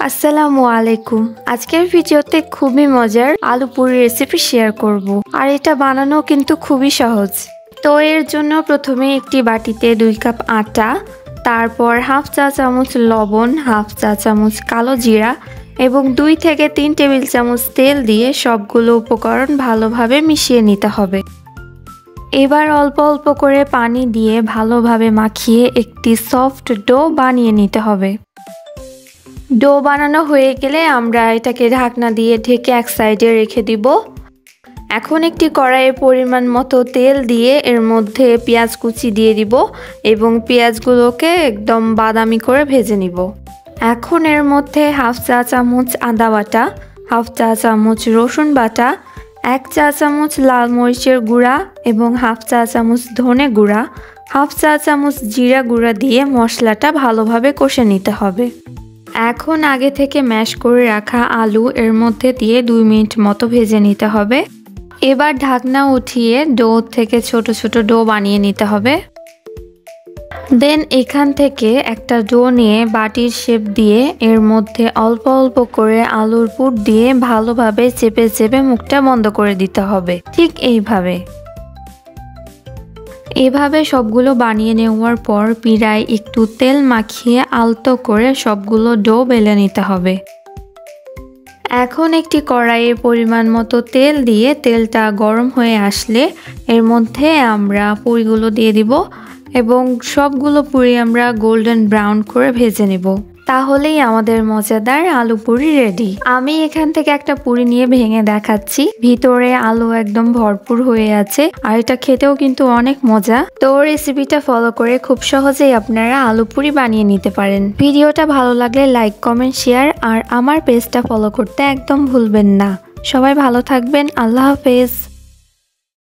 আসসালামু আলাইকুম। আজকের ভিডিওতে খুবই মজার আলু পুরি রেসিপি শেয়ার করব। আর এটা বানানো কিন্তু খুবই সহজ। তো এর জন্য প্রথমে একটি বাটিতে 2 কাপ আটা, তারপর হাফ চা চামচ লবণ, হাফ চা চামচ কালো জিরা এবং 2 থেকে 3 টেবিল চামচ তেল দিয়ে সবগুলো উপকরণ ভালোভাবে মিশিয়ে নিতে হবে। এবার অল্প অল্প করে পানি দিয়ে ভালোভাবে মাখিয়ে একটি সফট ডো বানিয়ে নিতে হবে। ডো বানানো হয়ে গেলে আমরা এটাকে ঢাকনা দিয়ে ঢেকে এক সাইডে রেখে দিব। এখন একটি কড়াইয়ে পরিমাণ মতো তেল দিয়ে এর মধ্যে পেঁয়াজ কুচি দিয়ে দিব এবং পেঁয়াজগুলোকে একদম বাদামি করে ভেজে নিব। এখন এর মধ্যে হাফ চা চামচ আদা বাটা, হাফ চা চামচ রসুন বাটা, 1 চা চামচ লাল মরিচের গুঁড়া এবং হাফ চা চামচ ধনে গুঁড়া, হাফ চা চামচ জিরা গুঁড়া দিয়ে মশলাটা ভালোভাবে কষে নিতে হবে। এখন আগে থেকে ম্যাশ করে রাখা আলু এর মধ্যে দিয়ে 2 মিনিট মতো ভেজে নিতে হবে। এবার ঢাকনা উঠিয়ে ডো থেকে ছোট ছোট ডো বানিয়ে নিতে হবে। দেন এখান থেকে একটা ডো নিয়ে বাটির শেপ দিয়ে এর মধ্যে অল্প অল্প করে আলুর পুর দিয়ে ভালোভাবে চেপে চেপে মুখটা বন্ধ করে দিতে হবে। ঠিক এভাবে সবগুলো বানিয়ে নেওয়ার পর পিঁড়ায় একটু তেল মাখিয়ে আলতো করে সবগুলো ডো বেলে নিতে হবে। এখন একটি কড়াইয়ে পরিমাণ মতো তেল দিয়ে তেলটা গরম হয়ে আসলে এর মধ্যে আমরা পুরিগুলো দিয়ে দিব এবং সবগুলো পুরি আমরা গোল্ডেন ব্রাউন করে ভেজে নেব। তাহলেই আমাদের মজাদার আলু পুরি রেডি। আমি এখান থেকে একটা পুরি নিয়ে ভেঙে দেখাচ্ছি। ভিতরে আলু একদম ভরপুর হয়ে আছে আর এটা খেতেও কিন্তু অনেক মজা। তো রেসিপিটা ফলো করে খুব সহজেই আপনারা আলু পুরি বানিয়ে নিতে পারেন। ভিডিওটা ভালো লাগলে লাইক, কমেন্ট, শেয়ার আর আমার পেজটা ফলো করতে একদম ভুলবেন না। সবাই ভালো থাকবেন। আল্লাহ হাফেজ।